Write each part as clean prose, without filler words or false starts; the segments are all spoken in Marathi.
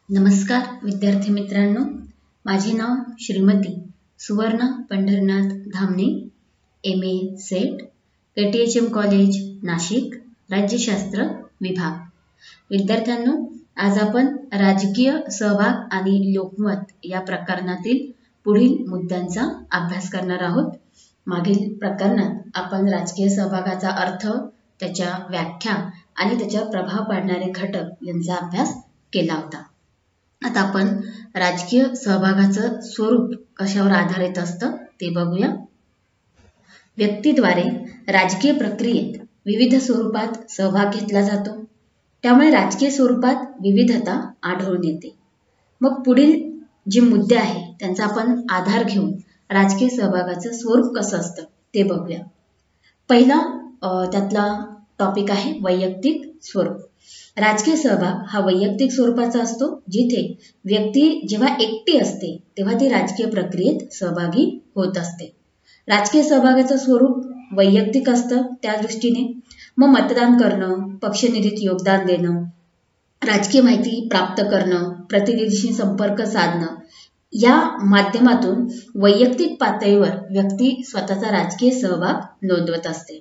नमस्कार विद्यार्थी मित्रांनो, माझे नाव Shrimati Suvarna Pandharnath Dhamane, MA SET, KTHM college Nashik, राज्यशास्त्र विभाग। विद्यार्थ्यांनो, आज आपण राजकीय सहभाग आणि लोकमत या प्रकरणातील पुढील मुद्द्यांचा अभ्यास करणार आहोत। मागील प्रकरणात आपण राजकीय सहभागाचा अर्थ, त्याच्या व्याख्या आणि त्याच्यावर प्रभाव पाडणारे घटक यांचा अभ्यास केला होता। आता आपण राजकीय सहभागाचं स्वरूप कशावर आधारित असतं ते बघूया। व्यक्तीद्वारे राजकीय प्रक्रियेत विविध स्वरूपात सहभाग घेतला जातो, त्यामुळे राजकीय स्वरूपात विविधता आढळून येते। मग पुढील जे मुद्दे आहेत त्यांचा आपण आधार घेऊन राजकीय सहभागाचं स्वरूप कसं असतं ते बघूया। पहिला त्यातला टॉपिक आहे वैयक्तिक स्वरूप। राजकीय सहभाग हा वैयक्तिक स्वरूपाचा असतो, जिथे व्यक्ती जेव्हा एकटी असते तेव्हा ती राजकीय प्रक्रियेत सहभागी होत असते। राजकीय सहभागाचं स्वरूप वैयक्तिक असतं त्या दृष्टीने मग मतदान करणं, पक्षनिधीत योगदान देणं, राजकीय माहिती प्राप्त करणं, प्रतिनिधीशी संपर्क साधणं या माध्यमातून वैयक्तिक पातळीवर व्यक्ती स्वतःचा राजकीय सहभाग नोंदवत असते।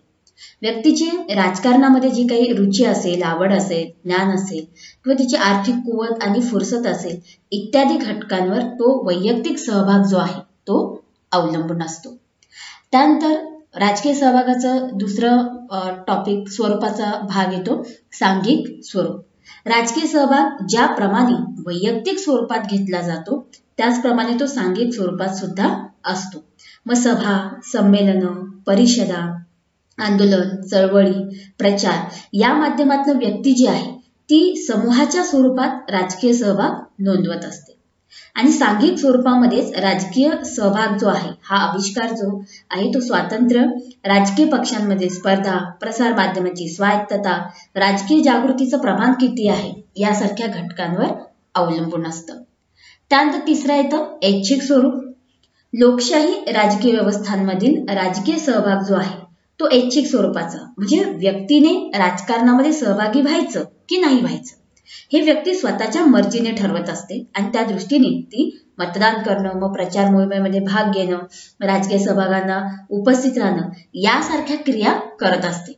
व्यक्तीची राजकारणामध्ये जी काही रुची असेल, आवड असेल, ज्ञान असेल किंवा तिची आर्थिक कुवत आणि फुरसत असेल इत्यादी घटकांवर तो वैयक्तिक सहभाग जो आहे तो अवलंबून असतो। त्यानंतर राजकीय सहभागाचं दुसरं टॉपिक स्वरूपाचा भाग येतो सांघिक स्वरूप। राजकीय सहभाग ज्याप्रमाणे वैयक्तिक स्वरूपात घेतला जातो त्याचप्रमाणे तो सांघिक स्वरूपात सुद्धा असतो। मग सभा, संमेलनं, परिषदा, आंदोलन, चळवळी, प्रचार या माध्यमातून व्यक्ती जी आहे ती समूहाच्या स्वरूपात राजकीय सहभाग नोंदवत असते। आणि सांघिक स्वरूपामध्येच राजकीय सहभाग जो आहे हा आविष्कार जो आहे तो स्वातंत्र्य, राजकीय पक्षांमध्ये स्पर्धा, प्रसार माध्यमाची स्वायत्तता, राजकीय जागृतीचं प्रमाण किती आहे यासारख्या घटकांवर अवलंबून असतं। त्यानंतर तिसरा येतं ऐच्छिक स्वरूप। लोकशाही राजकीय व्यवस्थांमधील राजकीय सहभाग जो आहे तो ऐच्छिक स्वरूपाचा, म्हणजे व्यक्तीने राजकारणामध्ये सहभागी व्हायचं की नाही व्हायचं हे व्यक्ती स्वतःच्या मर्जीने ठरवत असते आणि त्या दृष्टीने ती मतदान करणं, मग प्रचार मोहिमेमध्ये भाग घेणं, राजकीय सहभागांना उपस्थित राहणं यासारख्या क्रिया करत असते।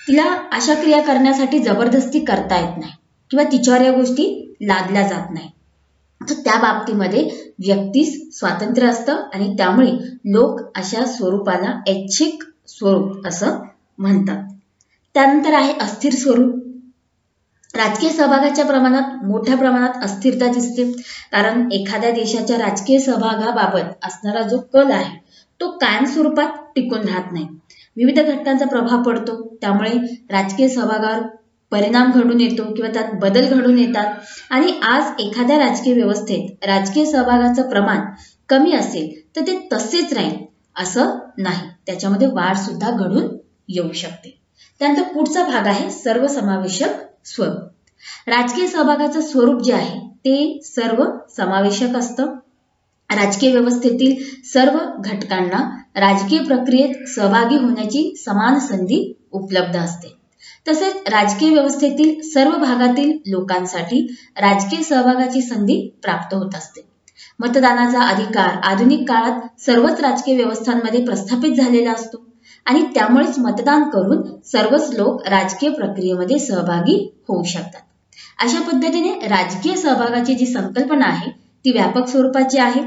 तिला अशा क्रिया करण्यासाठी जबरदस्ती करता येत नाही किंवा तिच्यावर या गोष्टी लादल्या जात नाही। तर त्या बाबतीमध्ये व्यक्तीस स्वातंत्र्य असतं आणि त्यामुळे लोक अशा स्वरूपाला ऐच्छिक स्वरूप असं म्हणतात। त्यानंतर आहे अस्थिर स्वरूप। राजकीय सहभागाच्या प्रमाणात मोठ्या प्रमाणात अस्थिरता दिसते, कारण एखाद्या देशाच्या राजकीय सहभागाबाबत असणारा जो कल आहे तो कायम स्वरूपात टिकून राहत नाही। विविध घटकांचा प्रभाव पडतो, त्यामुळे राजकीय सहभागावर परिणाम घडून येतो किंवा त्यात बदल घडून येतात। आणि आज एखाद्या राजकीय व्यवस्थेत राजकीय सहभागाचं प्रमाण कमी असेल तर ते तसेच राहील असं नाही, त्याच्यामध्ये वाढ सुद्धा घडून येऊ शकते। त्यानंतर पुढचा भाग आहे सर्वसमावेशक स्वरूप। राजकीय सहभागाचं स्वरूप जे आहे ते सर्व समावेशक असतं। राजकीय व्यवस्थेतील सर्व घटकांना राजकीय प्रक्रियेत सहभागी होण्याची समान संधी उपलब्ध असते। तसेच राजकीय व्यवस्थेतील सर्व भागातील लोकांसाठी राजकीय सहभागाची संधी प्राप्त होत असते। मतदानाचा अधिकार आधुनिक काळात सर्वच राजकीय व्यवस्थांमध्ये प्रस्थापित झालेला असतो आणि त्यामुळेच मतदान करून सर्वच लोक राजकीय प्रक्रियेमध्ये सहभागी होऊ शकतात। अशा पद्धतीने राजकीय सहभागाची जी संकल्पना आहे ती व्यापक स्वरूपाची आहे।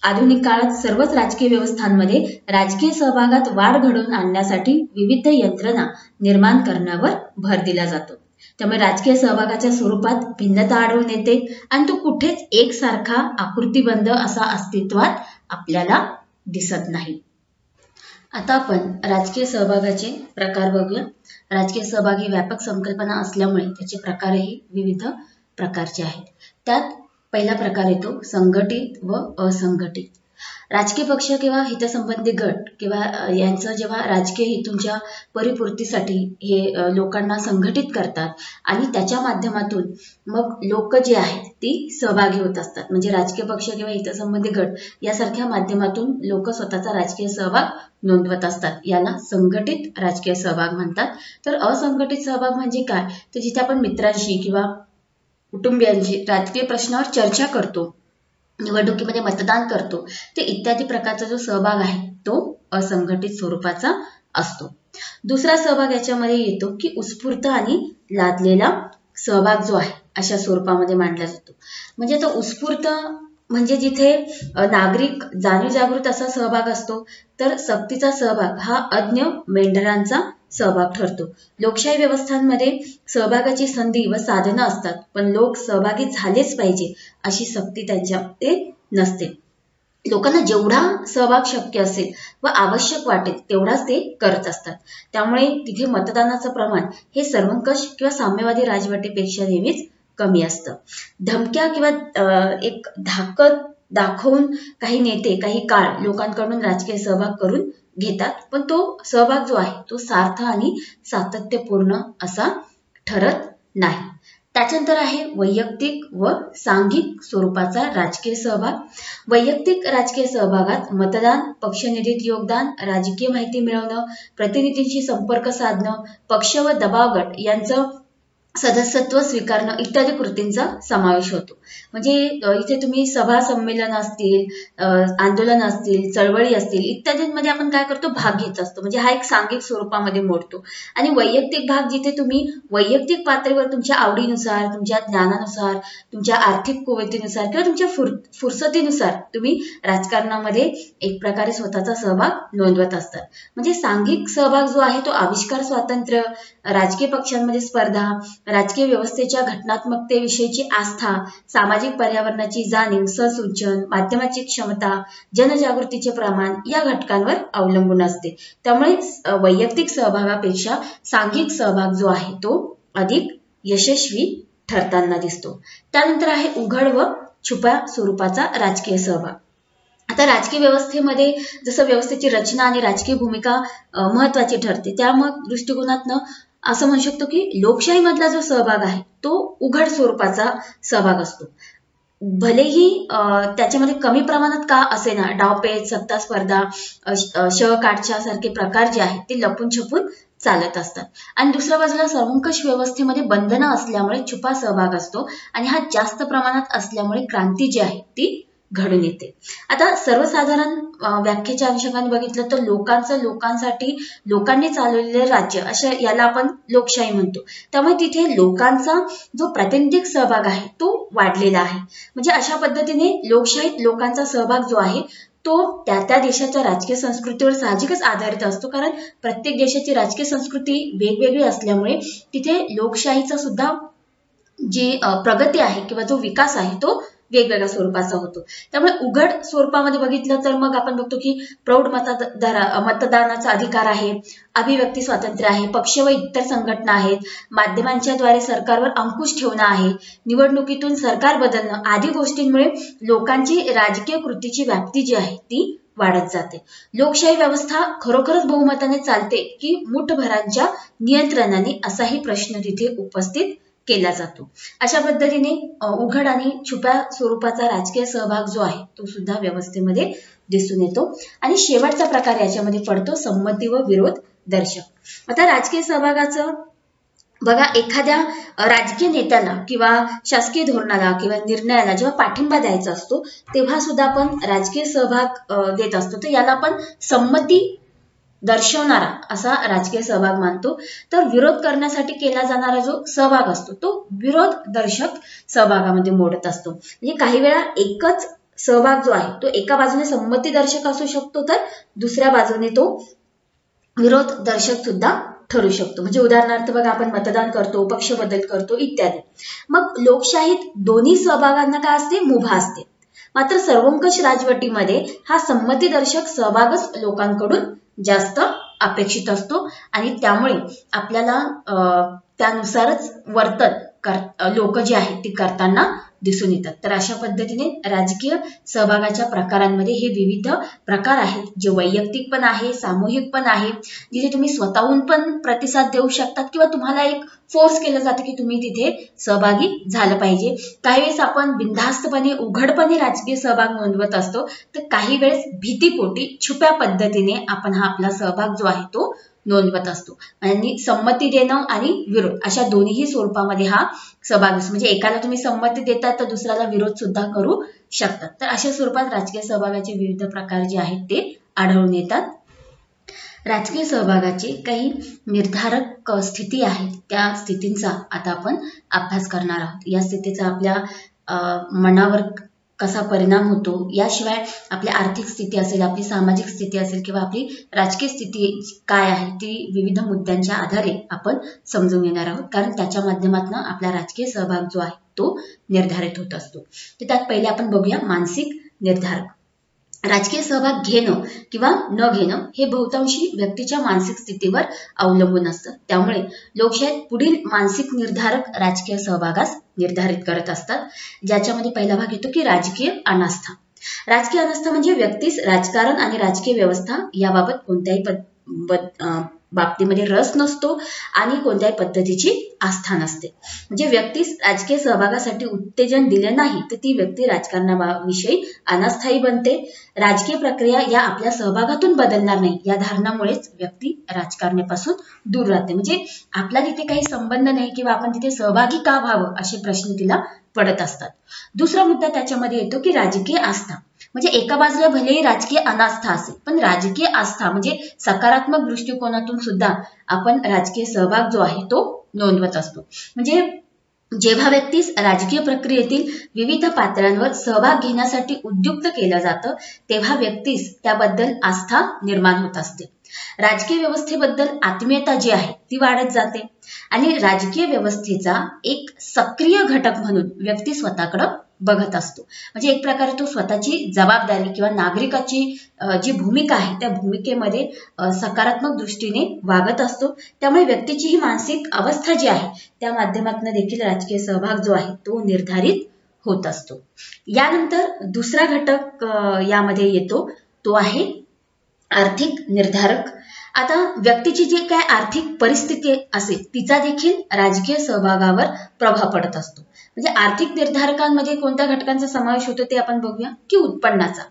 आधुनिक काळात सर्वच राजकीय व्यवस्थांमध्ये राजकीय सहभागात वाढ घडवून आणण्यासाठी विविध यंत्रणा निर्माण करण्यावर भर दिला जातो। त्यामुळे राजकीय सहभागाच्या स्वरूपात भिन्नता आढळून येते आणि तो कुठेच एकसारखा आकृतीबंध असा अस्तित्वात आपल्याला दिसत नाही। आता आपण राजकीय सहभागाचे प्रकार बघूया। राजकीय सहभाग ही व्यापक संकल्पना असल्यामुळे त्याचे प्रकारही विविध प्रकारचे आहेत। त्यात पहिला प्रकार येतो संघटित व असंघटित। राजकीय पक्ष किंवा हितसंबंधी गट किंवा यांचं जेव्हा राजकीय हेतूंच्या परिपूर्तीसाठी हे लोकांना संघटित करतात आणि त्याच्या माध्यमातून मग लोक जे आहेत ती सहभागी होत असतात, म्हणजे राजकीय पक्ष किंवा हितसंबंधी गट यासारख्या माध्यमातून लोक स्वतःचा राजकीय सहभाग नोंदवत असतात, याला संघटित राजकीय सहभाग म्हणतात। तर असंघटित सहभाग म्हणजे काय, तर जिथे आपण मित्रांशी किंवा कुटुंबियांशी राजकीय प्रश्नावर चर्चा करतो, निवडणुकीमध्ये मतदान करतो, ते इत्यादी प्रकारचा जो सहभाग आहे तो असंघटित स्वरूपाचा असतो. दुसरा सहभाग याच्यामध्ये येतो की उत्स्फूर्त आणि लादलेला सहभाग जो आहे अशा स्वरूपामध्ये मांडला जातो. म्हणजे तो उत्स्फूर्त म्हणजे जिथे नागरिक जाणीव जागृत असा सहभाग असतो, तर सक्तीचा सहभाग हा अज्ञ मेंढरांचा सहभाग ठरतो. लोकशाही व्यवस्थांमध्ये सहभागाची संधी व साधनं असतात, पण लोक सहभागी झालेच पाहिजे अशी सक्ती त्यांच्यामध्ये नसते. लोकांना जेवढा सहभाग शक्य असेल व आवश्यक वाटेल तेवढाच ते करत असतात. त्यामुळे तिथे मतदानाचं प्रमाण हे सर्वंकष किंवा साम्यवादी राजवटीपेक्षा नेहमीच कमी असतं. धमक्या किंवा एक धाकत दाखवून काही नेते काही काळ लोकांकडून राजकीय सहभाग करून घेतात, पण तो सहभाग जो आहे तो सार्थ आणि सातत्यपूर्ण असा ठरत नाही. त्याच्यानंतर आहे वैयक्तिक व सांघिक स्वरूपाचा राजकीय सहभाग. वैयक्तिक राजकीय सहभागात मतदान, पक्षनिधीत योगदान, राजकीय माहिती मिळवणं, प्रतिनिधींशी संपर्क साधणं, पक्ष व दबाव गट यांचं सदस्यत्व स्वीकारणं इत्यादी कृतींचा समावेश होतो. म्हणजे इथे तुम्ही सभा संमेलन असतील, आंदोलन असतील, चळवळी असतील इत्यादींमध्ये आपण काय करतो, भाग घेत असतो. म्हणजे हा एक सांघिक स्वरूपामध्ये मोडतो. आणि वैयक्तिक भाग जिथे तुम्ही वैयक्तिक पातळीवर तुमच्या आवडीनुसार, तुमच्या ज्ञानानुसार, तुमच्या आर्थिक कुवतीनुसार किंवा तुमच्या फुरसतीनुसार तुम्ही राजकारणामध्ये एक प्रकारे स्वतःचा सहभाग नोंदवत असतात. म्हणजे सांघिक सहभाग जो आहे तो आविष्कार स्वातंत्र्य, राजकीय पक्षांमध्ये स्पर्धा, राजकीय व्यवस्थेच्या घटनात्मकतेविषयीची आस्था, सामाजिक पर्यावरणाची जाणीव, सहसूचन, माध्यमाची क्षमता, जनजागृतीचे प्रमाण या घटकांवर अवलंबून असते. त्यामुळे वैयक्तिक सहभागापेक्षा सांघिक सहभाग जो आहे तो अधिक यशस्वी ठरताना दिसतो. त्यानंतर आहे उघड व छुप्या स्वरूपाचा राजकीय सहभाग. आता राजकीय व्यवस्थेमध्ये जसं व्यवस्थेची रचना आणि राजकीय भूमिका महत्वाची ठरते, त्या मग दृष्टिकोनातनं असं म्हणू शकतो की लोकशाही मधला जो सहभाग आहे तो उघड स्वरूपाचा सहभाग असतो. भलेही त्याच्यामध्ये कमी प्रमाणात का असेना डावपेच, सत्ता स्पर्धा, काटछा सारखे प्रकार जे आहेत ते लपून छपून चालत असतात. आणि दुसऱ्या बाजूला सर्वंकष व्यवस्थेमध्ये बंधनं असल्यामुळे छुपा सहभाग असतो आणि हा जास्त प्रमाणात असल्यामुळे क्रांती जी आहे ती घडून येते. आता सर्वसाधारण व्याख्येच्या अनुषंगाने बघितलं तर लोकांसाठी लोकांनी चालवलेलं राज्य अशा याला आपण लोकशाही म्हणतो. त्यामुळे तिथे लोकांचा जो प्रातिनिधिक सहभाग आहे तो वाढलेला आहे. म्हणजे अशा पद्धतीने लोकशाहीत लोकांचा सहभाग जो आहे तो त्या देशाच्या राजकीय संस्कृतीवर साहजिकच आधारित असतो, कारण प्रत्येक देशाची राजकीय संस्कृती वेगवेगळी असल्यामुळे तिथे लोकशाहीचा सुद्धा जी प्रगती आहे किंवा जो विकास आहे तो वेगवेगळ्या स्वरूपाचा होतो. त्यामुळे उघड स्वरूपामध्ये बघितलं तर मग आपण बघतो की प्रौढ मतदानाचा अधिकार आहे, अभिव्यक्ती स्वातंत्र्य आहे, पक्ष व इतर संघटना आहेत, माध्यमांच्या द्वारे सरकारवर अंकुश ठेवणं आहे, निवडणुकीतून सरकार बदलणं आदी गोष्टींमुळे लोकांची राजकीय कृतीची व्याप्ती जी आहे ती वाढत जाते. लोकशाही व्यवस्था खरोखरच बहुमताने चालते की मुठभरांच्या नियंत्रणाने असाही प्रश्न तिथे उपस्थित केला जातो. अशा पद्धतीने उघड आणि छुप्या स्वरूपाचा राजकीय सहभाग जो आहे तो सुद्धा व्यवस्थेमध्ये दिसून येतो. आणि शेवटचा प्रकार याच्यामध्ये पडतो संमती व विरोध दर्शक. आता राजकीय सहभागाचं बघा, एखाद्या राजकीय नेत्याला किंवा शासकीय धोरणाला किंवा निर्णयाला जेव्हा पाठिंबा द्यायचा असतो तेव्हा सुद्धा आपण राजकीय सहभाग देत असतो, तर याला आपण संमती दर्शवणारा असा राजकीय सहभाग मानतो. तर विरोध करण्यासाठी केला जाणारा जो सहभाग असतो तो विरोध दर्शक सहभागामध्ये मोडत असतो. म्हणजे काही वेळा एकच सहभाग जो आहे तो एका बाजूने संमती दर्शक असू शकतो तर दुसऱ्या बाजूने तो विरोध दर्शक सुद्धा ठरू शकतो. म्हणजे उदाहरणार्थ बघा, आपण मतदान करतो, पक्ष बदल करतो इत्यादी. मग लोकशाहीत दोन्ही सहभागांना काय असते, मुभा असते. मात्र सर्वंकष राजवटीमध्ये हा संमती दर्शक सहभागच लोकांकडून जास्त अपेक्षित असतो आणि त्यामुळे आपल्याला त्यानुसारच वर्तन लोक जे आहेत ती करताना दिसून येतात. तर अशा पद्धतीने राजकीय सहभागाच्या प्रकारांमध्ये हे विविध प्रकार आहेत, जे वैयक्तिक पण आहे, सामूहिक पण आहे, जिथे तुम्ही स्वतःहून पण प्रतिसाद देऊ शकतात किंवा तुम्हाला एक फोर्स केलं जातं की तुम्ही तिथे सहभागी झालं पाहिजे. काही वेळेस आपण बिनधास्तपणे उघडपणे राजकीय सहभाग नोंदवत असतो, तर काही वेळेस भीतीपोटी छुप्या पद्धतीने आपण हा आपला सहभाग जो आहे तो नोंदवत असतो. आणि संमती देणं आणि विरोध अशा दोन्ही स्वरूपामध्ये हा सहभाग असतो. म्हणजे एकाला तुम्ही संमती देतात तर दुसऱ्याला विरोध सुद्धा करू शकतात. तर अशा स्वरूपात राजकीय सहभागाचे विविध प्रकार जे आहेत ते आढळून येतात. राजकीय सहभागाचे काही निर्धारक स्थिती आहेत, त्या स्थितींचा आता आपण अभ्यास करणार आहोत. या स्थितीचा आपल्या मनावर कसा परिणाम होतो, याशिवाय आपली आर्थिक स्थिती असेल, आपली सामाजिक स्थिती असेल किंवा आपली राजकीय स्थिती काय आहे ती विविध मुद्द्यांच्या आधारे आपण समजून घेणार आहोत. कारण त्याच्या माध्यमातून आपला राजकीय सहभाग जो आहे तो निर्धारित होत असतो. तर त्यात पहिले आपण बघूया मानसिक निर्धारक. राजकीय सहभाग घेणं किंवा न घेणं हे बहुतांशी व्यक्तीच्या मानसिक स्थितीवर अवलंबून असतं. त्यामुळे लोकशाहीत पुढील मानसिक निर्धारक राजकीय सहभागास निर्धारित करत असतात, ज्याच्यामध्ये पहिला भाग येतो की राजकीय अनास्था. राजकीय अनास्था म्हणजे व्यक्तीस राजकारण आणि राजकीय व्यवस्था याबाबत कोणत्याही बाबतीमध्ये रस नसतो आणि कोणत्याही पद्धतीची आस्था नसते. म्हणजे व्यक्तीस राजकीय सहभागासाठी उत्तेजन दिले नाही तर ती व्यक्ती राजकारणाविषयी अनास्थायी बनते. राजकीय प्रक्रिया या आपल्या सहभागातून बदलणार नाही या धारणामुळेच व्यक्ती राजकारणापासून दूर राहते. म्हणजे आपला तिथे काही संबंध नाही किंवा आपण तिथे सहभागी का व्हावं असे प्रश्न तिला पडत असतात. दुसरा मुद्दा त्याच्यामध्ये येतो की राजकीय आस्था. म्हणजे एका बाजूला भलेही राजकीय अनास्था असेल पण राजकीय आस्था म्हणजे सकारात्मक दृष्टिकोनातून सुद्धा आपण राजकीय सहभाग जो आहे तो नोंदवत असतो. म्हणजे जेव्हा व्यक्तीस राजकीय प्रक्रियेतील विविध पातळ्यांवर सहभाग घेण्यासाठी उद्युक्त केलं जातं तेव्हा व्यक्तीस त्याबद्दल आस्था निर्माण होत असते. राजकीय व्यवस्थेबद्दल आत्मीयता जी आहे ती वाढत जाते आणि राजकीय व्यवस्थेचा एक सक्रिय घटक म्हणून व्यक्ती स्वतःकडे बघत असतो. म्हणजे एक प्रकारे तो स्वतःची जबाबदारी किंवा नागरिकाची जी भूमिका आहे त्या भूमिकेमध्ये सकारात्मक दृष्टीने वागत असतो. त्यामुळे व्यक्तीची ही मानसिक अवस्था जी आहे त्या माध्यमातून देखील राजकीय सहभाग जो आहे तो निर्धारित होत असतो. यानंतर दुसरा घटक यामध्ये येतो तो आहे आर्थिक निर्धारक. आता व्यक्तीची जी काय आर्थिक परिस्थिती असेल तिचा देखील राजकीय सहभागावर प्रभाव पडत असतो. म्हणजे आर्थिक निर्धारकांमध्ये कोणत्या घटकांचा समावेश होतो ते आपण बघूया की उत्पन्नाचा.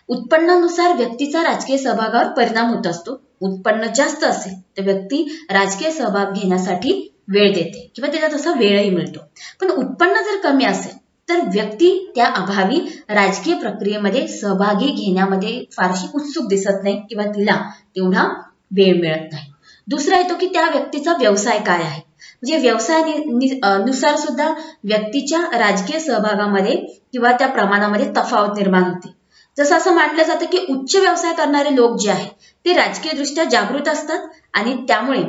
उत्पन्नानुसार व्यक्तीचा राजकीय सहभागावर परिणाम होत असतो. उत्पन्न जास्त असेल तर व्यक्ती राजकीय सहभाग घेण्यासाठी वेळ देते किंवा त्याला तसा वेळही मिळतो. पण उत्पन्न जर कमी असेल तर व्यक्ती त्या अभावी राजकीय प्रक्रियेमध्ये सहभागी घेण्यामध्ये फारशी उत्सुक दिसत नाही किंवा तिला तेवढा वेळ मिळत नाही. दुसरा येतो की त्या व्यक्तीचा व्यवसाय काय आहे. म्हणजे व्यवसायानुसार सुद्धा व्यक्तीच्या राजकीय सहभागामध्ये किंवा त्या प्रमाणामध्ये तफावत निर्माण होते. जसं असं मानलं जातं की उच्च व्यवसाय करणारे लोक जे आहेत ते राजकीय दृष्ट्या जागृत असतात आणि त्यामुळे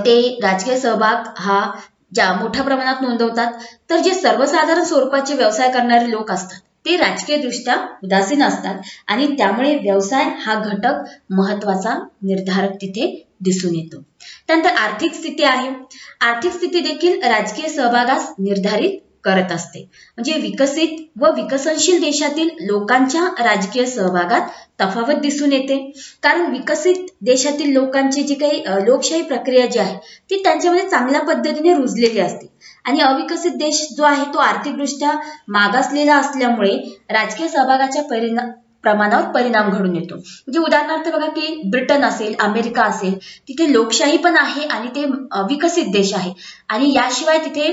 ते राजकीय सहभाग हा मोठ्या प्रमाणात नोंदवतात. तर जे सर्वसाधारण स्वरूपाचे व्यवसाय करणारे लोक असतात ते राजकीय दृष्ट्या उदासीन असतात आणि त्यामुळे व्यवसाय हा घटक महत्वाचा निर्धारक तिथे दिसून येतो. त्यानंतर आर्थिक स्थिती आहे. आर्थिक स्थिती देखील राजकीय सहभागास निर्धारित करत असते. म्हणजे विकसित व विकसनशील देशातील लोकांच्या राजकीय सहभागात तफावत दिसून येते. कारण विकसित देशातील लोकांची जी काही लोकशाही प्रक्रिया जी आहे ती त्यांच्यामध्ये चांगल्या पद्धतीने रुजलेली असते आणि अविकसित देश जो आहे तो आर्थिकदृष्ट्या मागासलेला असल्यामुळे राजकीय सहभागाच्या प्रमाणावर परिणाम घडून येतो. म्हणजे उदाहरणार्थ बघा की ब्रिटन असेल, अमेरिका असेल, तिथे लोकशाही पण आहे आणि ते विकसित देश आहे आणि याशिवाय तिथे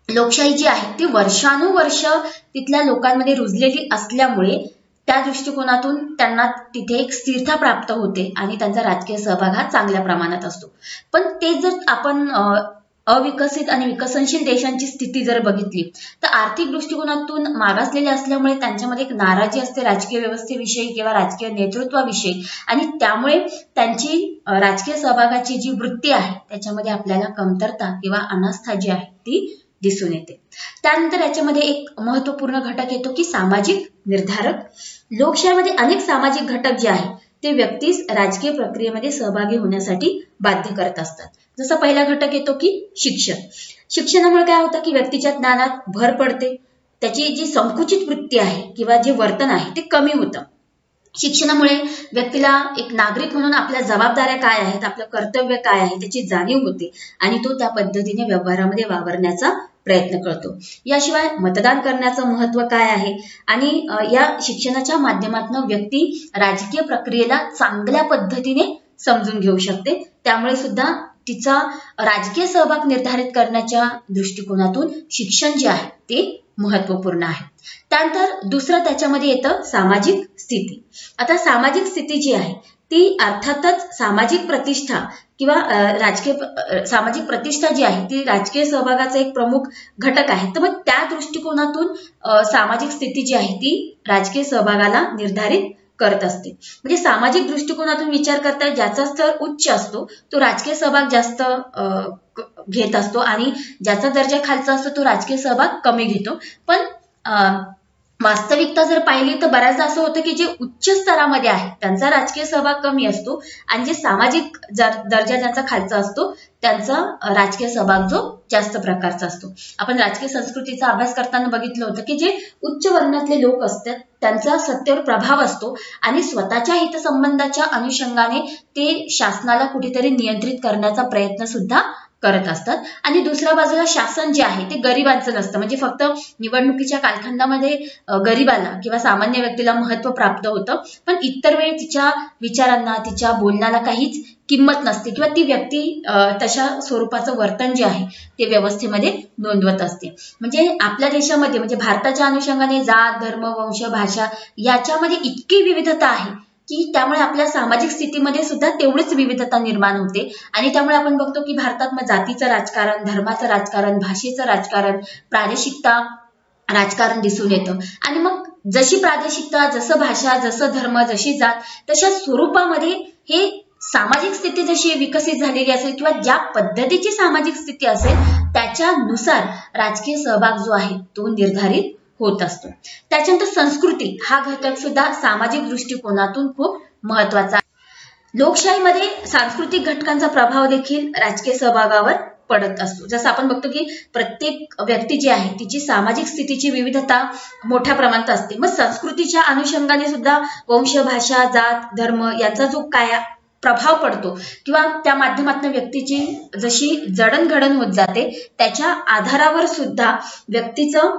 लोकशाही जी आहे ती वर्षानुवर्ष तिथल्या लोकांमध्ये रुजलेली असल्यामुळे त्या दृष्टिकोनातून त्यांना तिथे एक स्थिरता प्राप्त होते आणि त्यांचा राजकीय सहभाग हा चांगल्या प्रमाणात असतो. पण ते जर आपण अविकसित आणि विकसनशील देशांची स्थिती जर बघितली तर आर्थिक दृष्टिकोनातून मागासलेले असल्यामुळे त्यांच्यामध्ये एक नाराजी असते राजकीय व्यवस्थेविषयी किंवा राजकीय नेतृत्वाविषयी आणि त्यामुळे त्यांची राजकीय सहभागाची जी वृत्ती आहे त्याच्यामध्ये आपल्याला कमतरता किंवा अनास्था जी आहे ती दिसून येते. त्यानंतर याच्यामध्ये एक महत्त्वपूर्ण घटक येतो की सामाजिक निर्धारक. लोकशाहीमध्ये अनेक सामाजिक घटक जे आहेत ते व्यक्तीस राजकीय प्रक्रियेमध्ये सहभागी होण्यासाठी बाध्य करत असतात. जसा पहिला घटक येतो की शिक्षण. शिक्षणामुळे काय होतं की व्यक्तीच्या ज्ञानात भर पडते, त्याची जी संकुचित वृत्ती आहे किंवा जे वर्तन आहे ते कमी होतं. शिक्षणामुळे व्यक्तीला एक नागरिक म्हणून आपल्या जबाबदाऱ्या काय आहेत, आपलं कर्तव्य काय आहे त्याची जाणीव होते आणि तो त्या पद्धतीने व्यवहारामध्ये वावरण्याचा प्रयत्न करतो. याशिवाय मतदान करण्याचं महत्त्व काय आहे आणि या शिक्षणाच्या माध्यमातून व्यक्ती राजकीय प्रक्रियेला चांगल्या पद्धतीने समजून घेऊ शकते. त्यामुळे सुद्धा तिचा राजकीय सहभाग निर्धारित करण्याच्या दृष्टिकोनातून शिक्षण जे आहे ते महत्वपूर्ण आहे. त्यानंतर दुसरं त्याच्यामध्ये येतं सामाजिक स्थिती. आता सामाजिक स्थिती जी आहे ती अर्थातच सामाजिक प्रतिष्ठा किंवा सामाजिक प्रतिष्ठा जी आहे ती राजकीय सहभागाचा एक प्रमुख घटक आहे. तर मग त्या दृष्टिकोनातून सामाजिक स्थिती जी आहे ती राजकीय सहभागाला निर्धारित करत असते. म्हणजे सामाजिक दृष्टिकोनातून विचार करता ज्याचा स्तर उच्च असतो तो राजकीय सहभाग जास्त घेत असतो आणि ज्याचा दर्जा खालचा असतो तो राजकीय सहभाग कमी घेतो. पण वास्तविकता जर पाहिली तर बऱ्याचदा असं होतं की जे उच्च स्तरामध्ये आहे त्यांचा राजकीय सहभाग कमी असतो आणि जे सामाजिक दर्जा ज्यांचा खालचा असतो त्यांचा राजकीय सहभाग जो जास्त प्रकारचा असतो. आपण राजकीय संस्कृतीचा अभ्यास करताना बघितलं होतं की जे उच्च वर्णातले लोक असतात त्यांचा सत्तेवर प्रभाव असतो आणि स्वतःच्या हितसंबंधाच्या अनुषंगाने ते शासनाला कुठेतरी नियंत्रित करण्याचा प्रयत्न सुद्धा करत असतात. आणि दुसऱ्या बाजूला शासन जे आहे ते गरिबांचं नसतं. म्हणजे फक्त निवडणुकीच्या कालखंडामध्ये गरिबाला किंवा सामान्य व्यक्तीला महत्व प्राप्त होतं, पण इतर वेळी तिच्या विचारांना तिच्या बोलण्याला काहीच किंमत नसते किंवा ती व्यक्ती तशा स्वरूपाचं वर्तन जे आहे ते व्यवस्थेमध्ये नोंदवत असते. म्हणजे आपल्या देशामध्ये म्हणजे भारताच्या अनुषंगाने जात धर्म वंश भाषा याच्यामध्ये इतकी विविधता आहे की त्यामुळे आपल्या सामाजिक स्थितीमध्ये सुद्धा तेवढीच विविधता निर्माण होते. आणि त्यामुळे आपण बघतो की भारतात मग जातीचं राजकारण, धर्माचं राजकारण, भाषेचं राजकारण, प्रादेशिकता राजकारण दिसून येतं. आणि मग जशी प्रादेशिकता, जसं भाषा, जसं धर्म, जशी जात तशा स्वरूपामध्ये हे सामाजिक स्थिती जशी विकसित झालेली असेल किंवा ज्या पद्धतीची सामाजिक स्थिती असेल त्याच्यानुसार राजकीय सहभाग जो आहे तो निर्धारित होत असतो. त्याच्यानंतर संस्कृती हा घटक सुद्धा सामाजिक दृष्टिकोनातून खूप महत्वाचा आहे. लोकशाहीमध्ये सांस्कृतिक घटकांचा प्रभाव देखील राजकीय सहभागावर पडत असतो. जसं आपण बघतो की प्रत्येक व्यक्ती जी आहे तिची सामाजिक स्थितीची विविधता मोठ्या प्रमाणात असते. मग संस्कृतीच्या अनुषंगाने सुद्धा वंश भाषा जात धर्म यांचा जो काय प्रभाव पडतो किंवा त्या माध्यमातून व्यक्तीची जशी जडणघडण होत जाते त्याच्या आधारावर सुद्धा व्यक्तीचं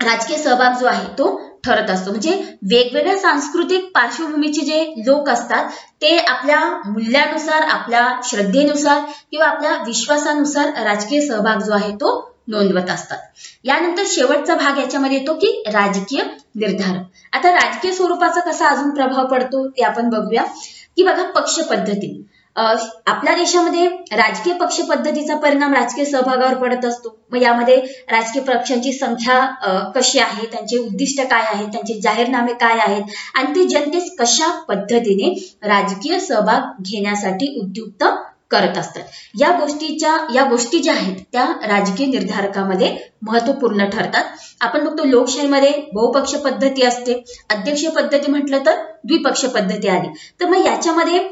राजकीय सहभाग जो आहे तो ठरत असतो. म्हणजे वेगवेगळ्या सांस्कृतिक पार्श्वभूमीचे जे लोक असतात ते आपल्या मूल्यानुसार, आपल्या श्रद्धेनुसार किंवा आपल्या विश्वासानुसार राजकीय सहभाग जो आहे तो नोंदवत असतात. यानंतर शेवटचा भाग याच्यामध्ये येतो की राजकीय निर्धार. आता राजकीय स्वरूपाचा कसा अजून प्रभाव पडतो ते आपण बघूया. की बघा पक्ष पद्धती, आपल्या देशामध्ये राजकीय पक्ष पद्धतीचा परिणाम राजकीय सहभागावर पडत असतो. मग यामध्ये राजकीय पक्षांची संख्या कशी आहे, त्यांचे उद्दिष्ट काय आहेत, त्यांचे जाहीरनामे काय आहेत आणि ते जनतेस कशा पद्धतीने राजकीय सहभाग घेण्यासाठी उद्युक्त करत असतात. या गोष्टी ज्या आहेत त्या राजकीय निर्धारकामध्ये महत्वपूर्ण ठरतात. आपण बघतो लोकशाहीमध्ये बहुपक्ष पद्धती असते, अध्यक्षीय पद्धती म्हटलं तर द्विपक्ष पद्धती आली. तर मग याच्यामध्ये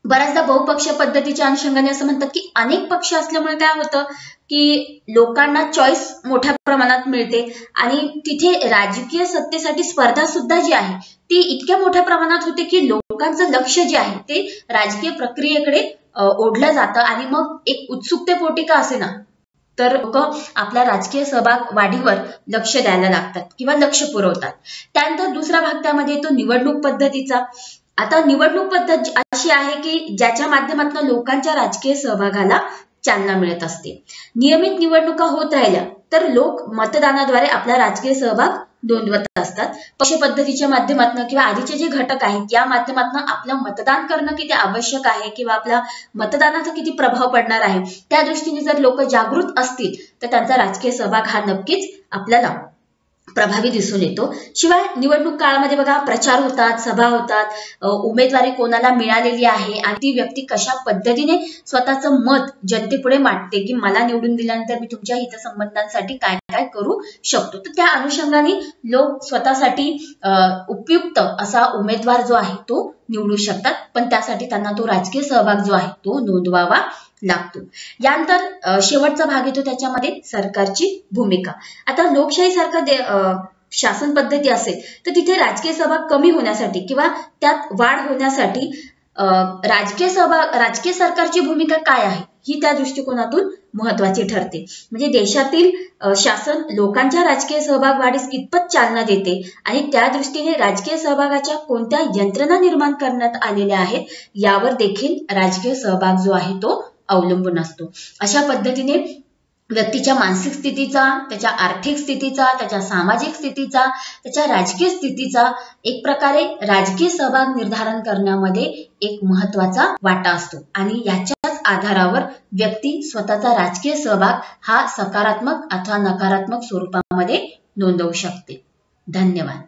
बऱ्याचदा बहुपक्ष पद्धतीच्या अनुषंगाने असं म्हणतात की अनेक पक्ष असल्यामुळे काय होतं की लोकांना चॉईस मोठ्या प्रमाणात मिळते आणि तिथे राजकीय सत्तेसाठी स्पर्धा सुद्धा जी आहे ती इतक्या मोठ्या प्रमाणात होते की लोकांचं लक्ष जे आहे ते राजकीय प्रक्रियेकडे ओढलं जातं आणि मग एक उत्सुकतेपोटी का असेना तर लोक आपल्या राजकीय सहभाग वाढीवर लक्ष द्यायला लागतात किंवा लक्ष पुरवतात. त्यानंतर दुसरा भाग त्यामध्ये येतो निवडणूक पद्धतीचा. आता निवडणूक पद्धत अशी आहे की ज्याच्या माध्यमातून लोकांच्या राजकीय सहभागाला चालना मिळत असते. नियमित निवडणुका होत राहिल्या तर लोक मतदानाद्वारे आपला राजकीय सहभाग नोंदवत असतात. पक्ष पद्धतीच्या माध्यमातून किंवा आधीचे जे घटक आहेत या माध्यमातून आपलं मतदान करणं किती आवश्यक आहे किंवा आपल्या मतदानाचा किती प्रभाव पडणार आहे त्या दृष्टीने जर लोक जागृत असतील तर त्यांचा राजकीय सहभाग हा नक्कीच आपल्याला प्रभावी दिसून येतो. शिवाय निवडणूक काळामध्ये बघा प्रचार होतात, सभा होतात, उमेदवारी कोणाला मिळालेली आहे आणि ती व्यक्ती कशा पद्धतीने स्वतःचं मत जनतेपुढे मांडते की मला निवडून दिल्यानंतर मी तुमच्या हितसंबंधांसाठी काय काय करू शकतो. तर त्या अनुषंगाने लोक स्वतःसाठी उपयुक्त असा उमेदवार जो आहे तो निवडू शकतात, पण त्यासाठी त्यांना तो राजकीय सहभाग जो आहे तो नोंदवावा लागतो. यानंतर शेवटचा भाग येतो त्याच्यामध्ये सरकारची भूमिका. आता लोकशाही सारखा शासन पद्धती असेल तर तिथे राजकीय सहभाग कमी होण्यासाठी किंवा त्यात वाढ होण्यासाठी राजकीय सरकारची भूमिका काय आहे ही त्या दृष्टिकोनातून महत्वाची ठरते. म्हणजे देशातील शासन लोकांच्या राजकीय सहभाग वाढीस कितपत चालना देते आणि त्या दृष्टीने राजकीय सहभागाच्या कोणत्या यंत्रणा निर्माण करण्यात आलेल्या आहेत यावर देखील राजकीय सहभाग जो आहे तो अवलंबून असतो. अशा पद्धतीने व्यक्तीच्या मानसिक स्थितीचा, त्याच्या आर्थिक स्थितीचा, त्याच्या सामाजिक स्थितीचा, त्याच्या राजकीय स्थितीचा एक प्रकारे राजकीय सहभाग निर्धारण करण्यामध्ये एक महत्वाचा वाटा असतो आणि याच्याच आधारावर व्यक्ती स्वतःचा राजकीय सहभाग हा सकारात्मक अथवा नकारात्मक स्वरूपामध्ये नोंदवू शकते. धन्यवाद.